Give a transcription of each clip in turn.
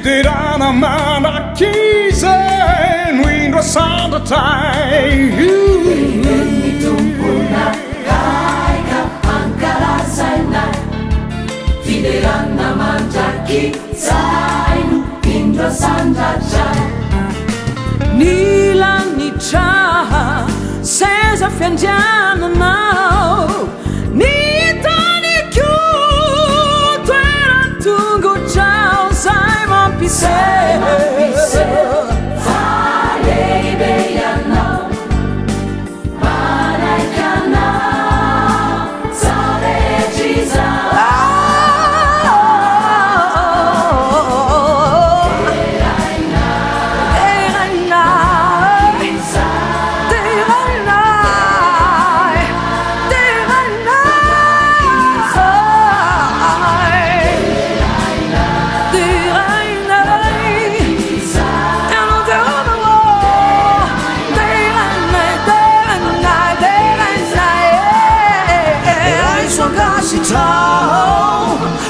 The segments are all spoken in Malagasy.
Fiterana manakize Nuindwa sandatai Ni tumpuna Kaika angkalazainai Fiterana manakize Nuindwa sandatai Nilang ni cha Seza fiandiana nao Nita ni kyu Tuera tungo chao Sai mampise Falei beianau Manaikana Saretiza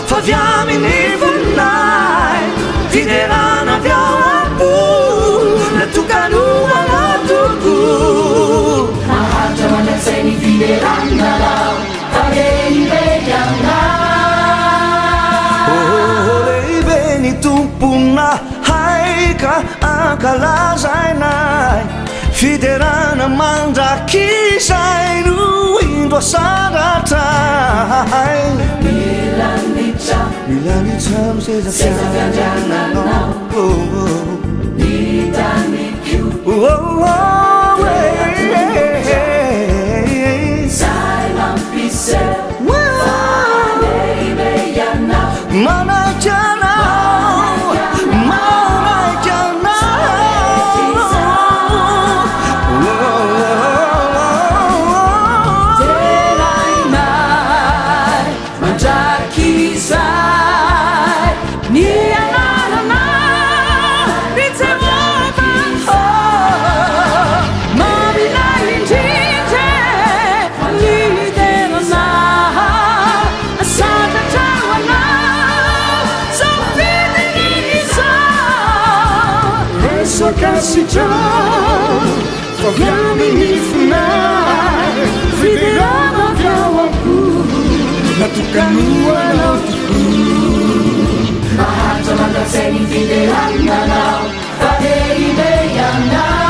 Faviami ni vunai Fiterana viawapu Na tukanua na tuku Mahaja manaseni Fiterana lau Falei beianau Ole ni tumpuna Haika akalazainai Fiterana mandakisai Nuindwa sandatai Milani cham seza fiandiana nao Nita ni kyu Sai mampise Falei beianau Manajana Kasih jauh Faviami ni funai Fiterana viawapu Na tukanua na tuku Mahaja manaseni Fiterana lau Falei beianau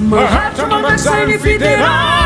Mahatma Gandhi Fiterana